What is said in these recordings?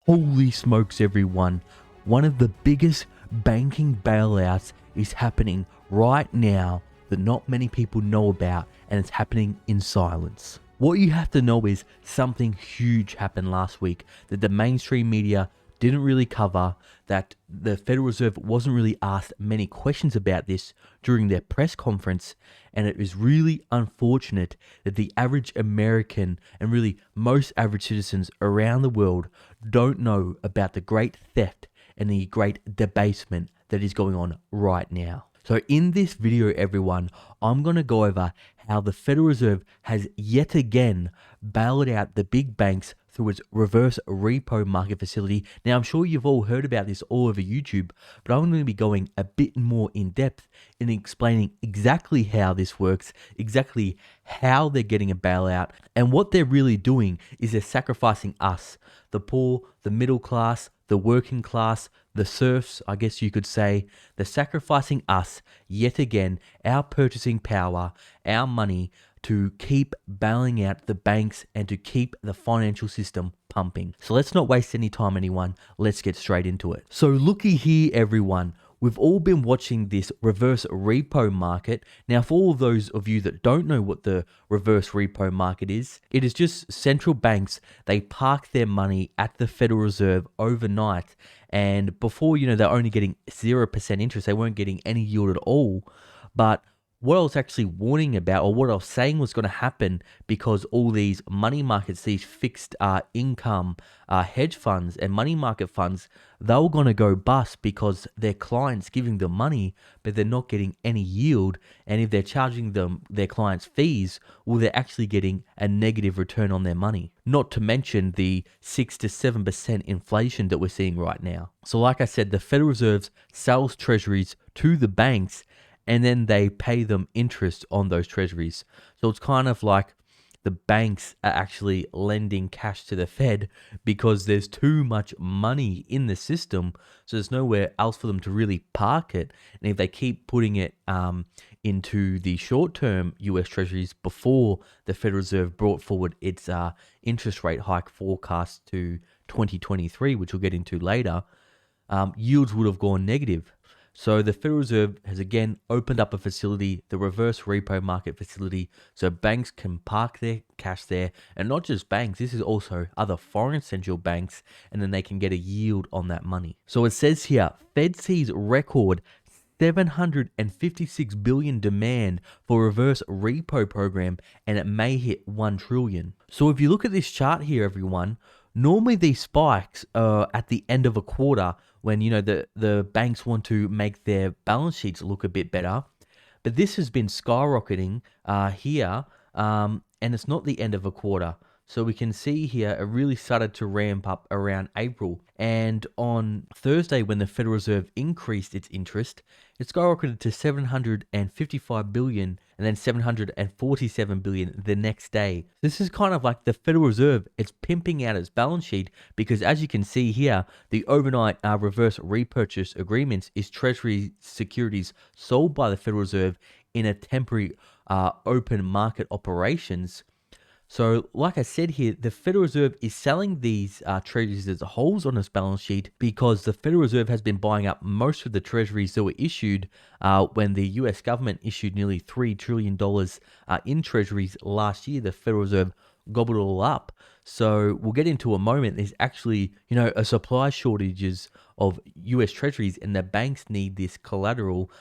Holy smokes, everyone. One of the biggest banking bailouts is happening right now that not many people know about, and it's happening in silence. What you have to know is something huge happened last week that the mainstream media didn't really cover, that the Federal Reserve wasn't really asked many questions about this during their press conference, and it is really unfortunate that the average American and really most average citizens around the world don't know about the great theft and the great debasement that is going on right now. So in this video, everyone, I'm going to go over how the Federal Reserve has yet again bailed out the big banks through its reverse repo market facility. Now, I'm sure you've all heard about this all over YouTube, but I'm going to be going a bit more in depth in explaining exactly how this works, exactly how they're getting a bailout, and what they're really doing is they're sacrificing us, the poor, the middle class, the working class, the serfs, I guess you could say. They're sacrificing us yet again, our purchasing power, our money, to keep bailing out the banks and to keep the financial system pumping. So let's not waste any time, anyone. Let's get straight into it. So looky here, everyone. We've all been watching this reverse repo market. Now, for all of those of you that don't know what the reverse repo market is, it is just central banks. They park their money at the Federal Reserve overnight. And before, they're only getting 0% interest. They weren't getting any yield at all. But what I was actually warning about, or what I was saying was going to happen, because all these money markets, these fixed income hedge funds and money market funds, they were going to go bust because their clients giving them money, but they're not getting any yield. And if they're charging them their clients fees, well, they're actually getting a negative return on their money. Not to mention the 6 to 7% inflation that we're seeing right now. So like I said, the Federal Reserve sells treasuries to the banks, and then they pay them interest on those treasuries. So it's kind of like the banks are actually lending cash to the Fed because there's too much money in the system. So there's nowhere else for them to really park it. And if they keep putting it into the short-term US treasuries before the Federal Reserve brought forward its interest rate hike forecast to 2023, which we'll get into later, yields would have gone negative. So the Federal Reserve has again opened up a facility, the reverse repo market facility, so banks can park their cash there, and not just banks, this is also other foreign central banks, and then they can get a yield on that money. So it says here, Fed sees record 756 billion demand for reverse repo program, and it may hit 1 trillion. So if you look at this chart here, everyone, normally these spikes are at the end of a quarter when the banks want to make their balance sheets look a bit better. But this has been skyrocketing here, and it's not the end of a quarter. So we can see here it really started to ramp up around April. And on Thursday, when the Federal Reserve increased its interest, it skyrocketed to 755 billion and then 747 billion the next day. This is kind of like the Federal Reserve, it's pimping out its balance sheet, because as you can see here, the overnight reverse repurchase agreements is Treasury securities sold by the Federal Reserve in a temporary open market operations. So like I said here, the Federal Reserve is selling these treasuries as wholes on its balance sheet because the Federal Reserve has been buying up most of the treasuries that were issued when the US government issued nearly $3 trillion in treasuries last year. The Federal Reserve gobbled it all up. So we'll get into a moment. There's actually, a supply shortages of US treasuries, and the banks need this collateral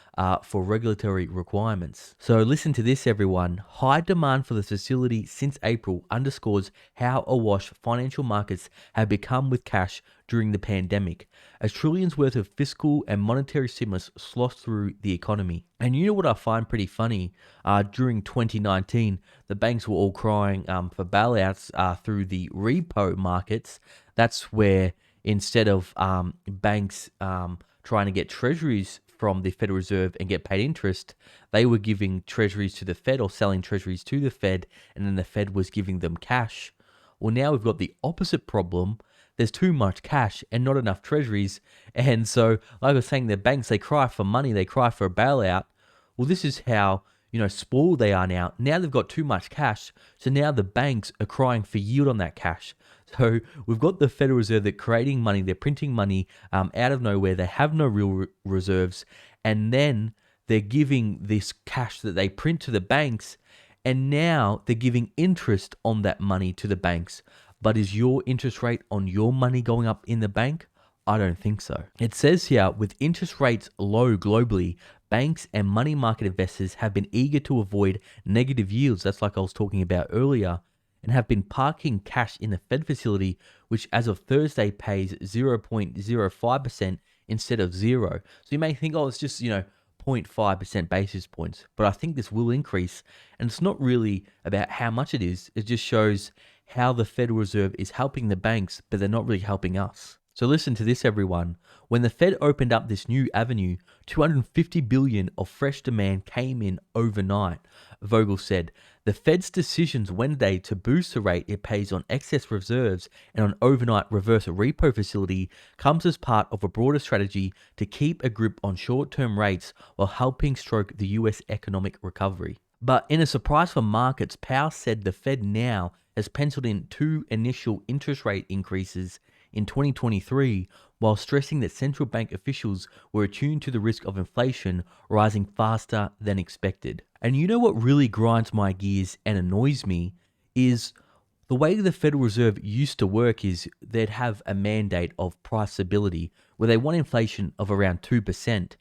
for regulatory requirements. So listen to this, everyone. High demand for the facility since April underscores how awash financial markets have become with cash during the pandemic, as trillions worth of fiscal and monetary stimulus sloshed through the economy. And you know what I find pretty funny? During 2019, the banks were all crying for bailouts through the repo markets. That's where instead of banks trying to get treasuries from the Federal Reserve and get paid interest, they were giving treasuries to the Fed or selling treasuries to the Fed, and then the Fed was giving them cash. Well, now we've got the opposite problem. There's too much cash and not enough treasuries. And so, like I was saying, the banks, they cry for money, they cry for a bailout. Well, this is how, spoiled they are now. Now they've got too much cash. So now the banks are crying for yield on that cash. So we've got the Federal Reserve, they're creating money, they're printing money out of nowhere, they have no real reserves, and then they're giving this cash that they print to the banks, and now they're giving interest on that money to the banks. But is your interest rate on your money going up in the bank? I don't think so. It says here, with interest rates low globally, banks and money market investors have been eager to avoid negative yields, that's like I was talking about earlier, and have been parking cash in the Fed facility, which as of Thursday pays 0.05% instead of zero. So you may think, oh, it's just, 0.5% basis points. But I think this will increase. And it's not really about how much it is. It just shows how the Federal Reserve is helping the banks, but they're not really helping us. So listen to this, everyone. When the Fed opened up this new avenue, 250 billion of fresh demand came in overnight. Vogel said, the Fed's decisions Wednesday to boost the rate it pays on excess reserves and on overnight reverse repo facility comes as part of a broader strategy to keep a grip on short-term rates while helping stroke the US economic recovery. But in a surprise for markets, Powell said the Fed now has penciled in 2 initial interest rate increases in 2023, while stressing that central bank officials were attuned to the risk of inflation rising faster than expected. And you know what really grinds my gears and annoys me is the way the Federal Reserve used to work is they'd have a mandate of price stability where they want inflation of around 2%.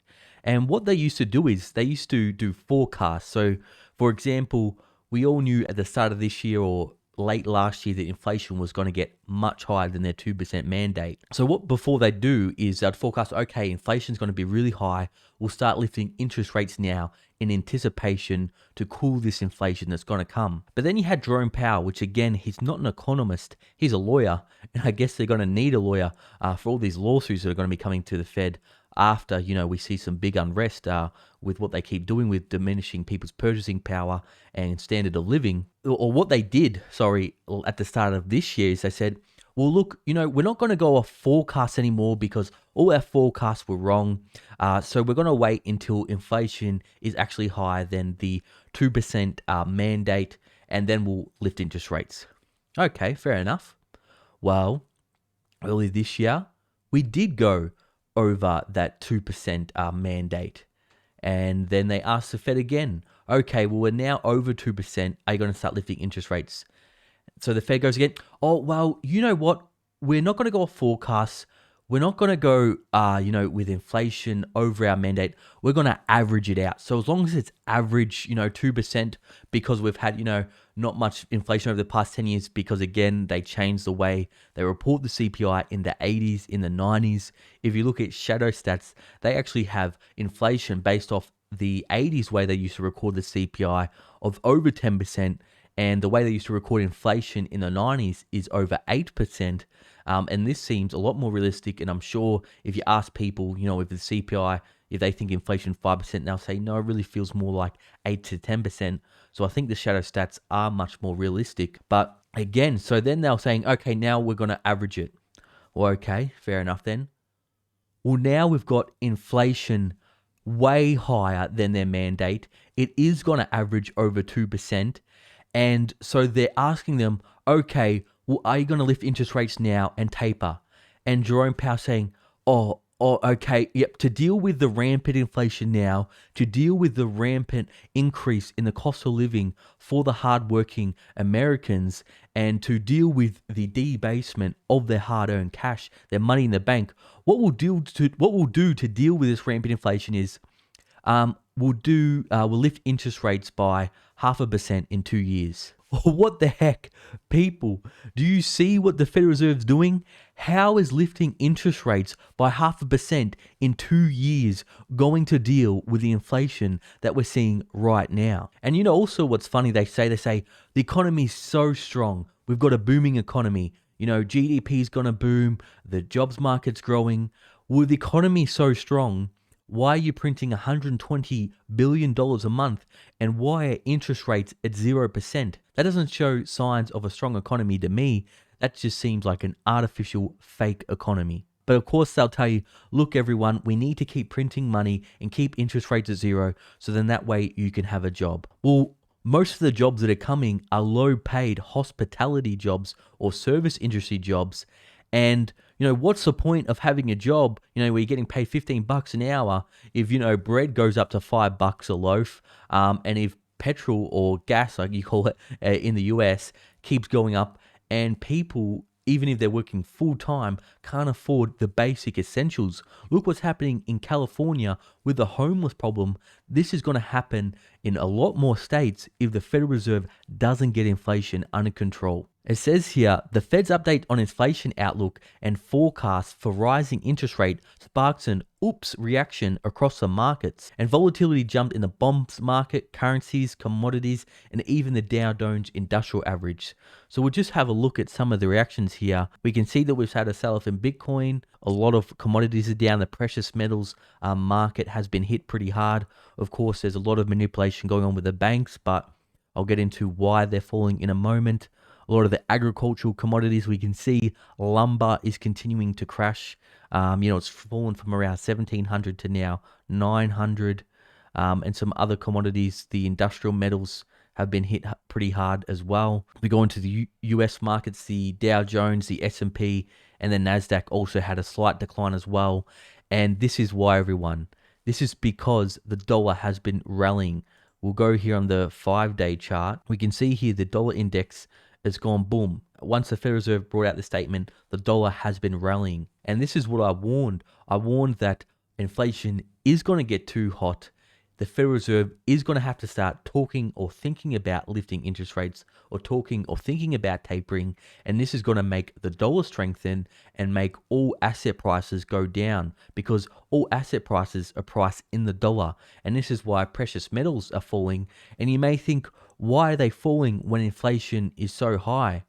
And what they used to do is they used to do forecasts. So, for example, we all knew at the start of this year or late last year that inflation was going to get much higher than their 2% mandate. So what before they do is they'd forecast, okay, inflation's going to be really high. We'll start lifting interest rates now in anticipation to cool this inflation that's going to come. But then you had Jerome Powell, which again, he's not an economist, he's a lawyer. And I guess they're going to need a lawyer for all these lawsuits that are going to be coming to the Fed after, we see some big unrest with what they keep doing with diminishing people's purchasing power and standard of living. Or what they did, at the start of this year is they said, well, look, we're not going to go off forecasts anymore because all our forecasts were wrong. So we're going to wait until inflation is actually higher than the 2% mandate, and then we'll lift interest rates. Okay, fair enough. Well, early this year, we did go over that 2% mandate. And then they asked the Fed again, okay, well, we're now over 2%. Are you going to start lifting interest rates? So the Fed goes again, oh, well, you know what? We're not going to go off forecasts. We're not going to go, with inflation over our mandate. We're going to average it out. So as long as it's average, 2%, because we've had, not much inflation over the past 10 years, because again, they changed the way they report the CPI in the 80s, in the 90s. If you look at shadow stats, they actually have inflation based off the 80s way they used to record the CPI of over 10%. And the way they used to record inflation in the 90s is over 8%. And this seems a lot more realistic. And I'm sure if you ask people, with the CPI, if they think inflation 5%, they'll say, no, it really feels more like 8 to 10%. So I think the shadow stats are much more realistic. But again, so then they're saying, okay, now we're going to average it. Well, okay, fair enough then. Well, now we've got inflation way higher than their mandate. It is going to average over 2%. And so they're asking them, okay, well, are you going to lift interest rates now and taper? And Jerome Powell saying, okay, yep, to deal with the rampant inflation now, to deal with the rampant increase in the cost of living for the hardworking Americans, and to deal with the debasement of their hard-earned cash, their money in the bank, what we'll do to deal with this rampant inflation is we'll lift interest rates by 0.5% in 2 years. What the heck, people? Do you see what the Federal Reserve's doing? How is lifting interest rates by 0.5% in 2 years going to deal with the inflation that we're seeing right now? And also what's funny, they say the economy is so strong. We've got a booming economy. GDP is going to boom. The jobs market's growing. Well, the economy is so strong. Why are you printing $120 billion a month? And why are interest rates at 0%? That doesn't show signs of a strong economy to me. That just seems like an artificial fake economy. But of course, they'll tell you, look, everyone, we need to keep printing money and keep interest rates at zero, so then that way you can have a job. Well, most of the jobs that are coming are low paid hospitality jobs or service industry jobs. And, what's the point of having a job, where you're getting paid 15 bucks an hour if, bread goes up to $5 a loaf, and if petrol or gas, like you call it in the US, keeps going up, and people, even if they're working full time, can't afford the basic essentials. Look what's happening in California with the homeless problem. This is going to happen in a lot more states if the Federal Reserve doesn't get inflation under control. It says here, the Fed's update on inflation outlook and forecast for rising interest rate sparks an oops reaction across the markets, and volatility jumped in the bonds market, currencies, commodities, and even the Dow Jones Industrial Average. So we'll just have a look at some of the reactions here. We can see that we've had a sell-off in Bitcoin. A lot of commodities are down. The precious metals market has been hit pretty hard. Of course, there's a lot of manipulation going on with the banks, but I'll get into why they're falling in a moment. A lot of the agricultural commodities, we can see lumber is continuing to crash. It's fallen from around 1700 to now 900. And some other commodities, the industrial metals, have been hit pretty hard as well. We go into the US markets, the Dow Jones, the S&P, and the Nasdaq also had a slight decline as well. And this is why, everyone. This is because the dollar has been rallying. We'll go here on the 5-day chart. We can see here the dollar index has gone boom. Once the Federal Reserve brought out the statement, the dollar has been rallying. And this is what I warned. I warned that inflation is going to get too hot. The Federal Reserve is going to have to start talking or thinking about lifting interest rates, or talking or thinking about tapering. And this is going to make the dollar strengthen and make all asset prices go down, because all asset prices are priced in the dollar. And this is why precious metals are falling. And you may think, why are they falling when inflation is so high?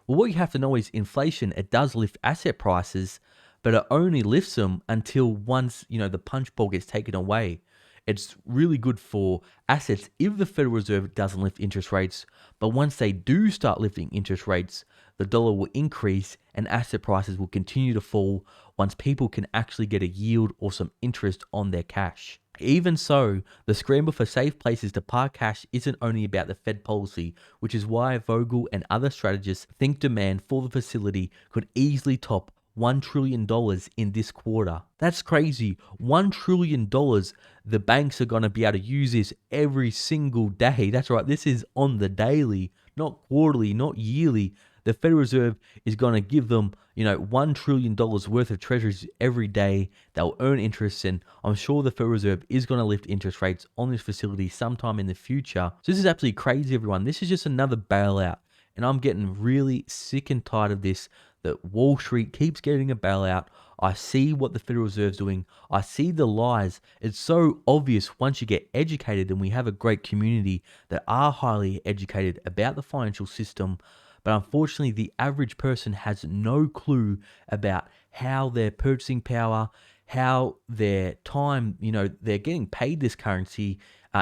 Well, what you have to know is inflation, it does lift asset prices, but it only lifts them until once, the punch bowl gets taken away. It's really good for assets if the Federal Reserve doesn't lift interest rates, but once they do start lifting interest rates, the dollar will increase and asset prices will continue to fall once people can actually get a yield or some interest on their cash. Even so, the scramble for safe places to park cash isn't only about the Fed policy, which is why Vogel and other strategists think demand for the facility could easily top $1 trillion in this quarter. That's crazy. $1 trillion. The banks are going to be able to use this every single day. That's right. This is on the daily, not quarterly, not yearly. The Federal Reserve is going to give them, $1 trillion worth of treasuries every day. They'll earn interest, and I'm sure the Federal Reserve is going to lift interest rates on this facility sometime in the future. So this is absolutely crazy, everyone. This is just another bailout, and I'm getting really sick and tired of this, that Wall Street keeps getting a bailout. I see what the Federal Reserve's doing. I see the lies. It's so obvious once you get educated, and we have a great community that are highly educated about the financial system. But unfortunately, the average person has no clue about how their purchasing power, how their time, they're getting paid this currency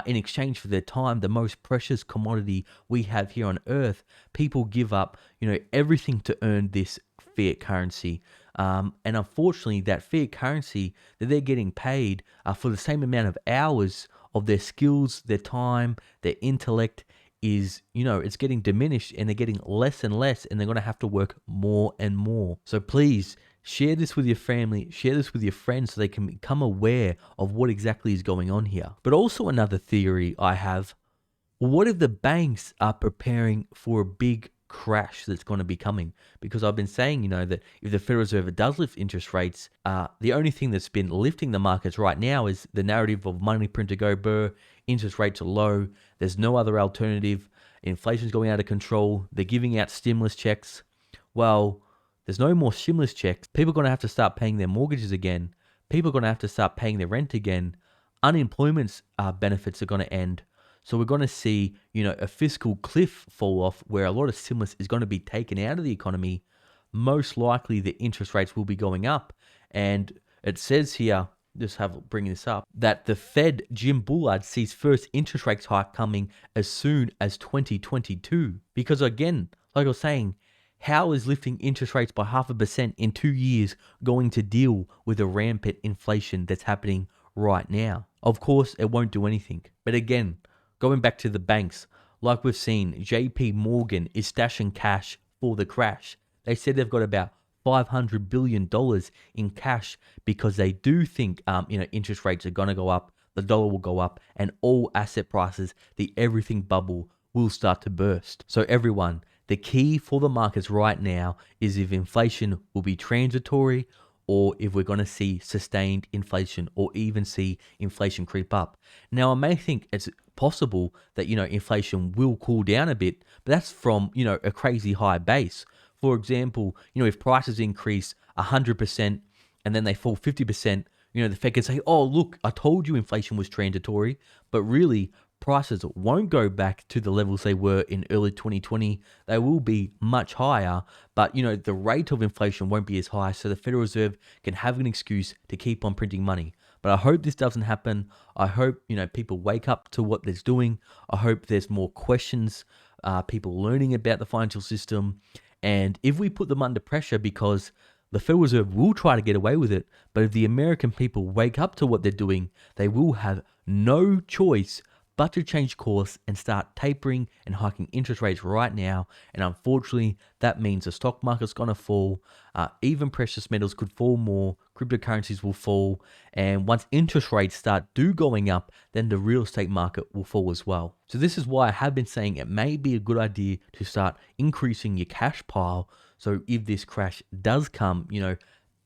in exchange for their time, the most precious commodity we have here on earth. People give up, everything to earn this fiat currency. And unfortunately, that fiat currency that they're getting paid for the same amount of hours of their skills, their time, their intellect is, it's getting diminished, and they're getting less and less, and they're going to have to work more and more. So please share this with your family, share this with your friends so they can become aware of what exactly is going on here. But also another theory I have, what if the banks are preparing for a big crash that's going to be coming? Because I've been saying, that if the Federal Reserve does lift interest rates, the only thing that's been lifting the markets right now is the narrative of money print to go burr, interest rates are low, there's no other alternative, inflation's going out of control, they're giving out stimulus checks. Well, there's no more stimulus checks. People are going to have to start paying their mortgages again. People are going to have to start paying their rent again. Unemployment's benefits are going to end. So we're going to see, a fiscal cliff fall off where a lot of stimulus is going to be taken out of the economy. Most likely the interest rates will be going up. And it says here, bring this up, that the Fed, Jim Bullard, sees first interest rates hike coming as soon as 2022. Because again, like I was saying, how is lifting interest rates by 0.5% in 2 years going to deal with the rampant inflation that's happening right now? Of course, it won't do anything. But again, going back to the banks, Like we've seen, JP Morgan is stashing cash for the crash. They said they've got about $500 billion in cash because they do think, interest rates are going to go up, the dollar will go up, and all asset prices, the everything bubble, will start to burst. So everyone, the key for the markets right now is if inflation will be transitory or if we're going to see sustained inflation or even see inflation creep up. Now, I may think it's possible that, inflation will cool down a bit, but that's from, a crazy high base. For example, if prices increase 100% and then they fall 50%, the Fed can say, oh, look, I told you inflation was transitory, but really prices won't go back to the levels they were in early 2020. They will be much higher, but the rate of inflation won't be as high, so the Federal Reserve can have an excuse to keep on printing money. But I hope this doesn't happen. I hope people wake up to what they're doing. I hope there's more questions, people learning about the financial system, and if we put them under pressure, because the Federal Reserve will try to get away with it, but if the American people wake up to what they're doing, they will have no choice but to change course and start tapering and hiking interest rates right now. And unfortunately, that means the stock market's going to fall. Even precious metals could fall more. Cryptocurrencies will fall. And once interest rates do going up, then the real estate market will fall as well. So this is why I have been saying it may be a good idea to start increasing your cash pile. So if this crash does come,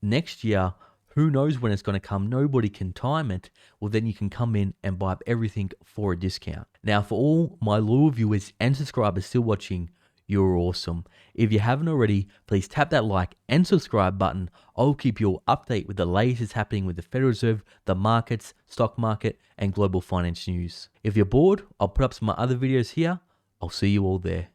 next year, who knows when it's going to come? Nobody can time it. Well, then you can come in and buy up everything for a discount. Now, for all my loyal viewers and subscribers still watching, you're awesome. If you haven't already, please tap that like and subscribe button. I'll keep you all updated with the latest happening with the Federal Reserve, the markets, stock market, and global finance news. If you're bored, I'll put up some of my other videos here. I'll see you all there.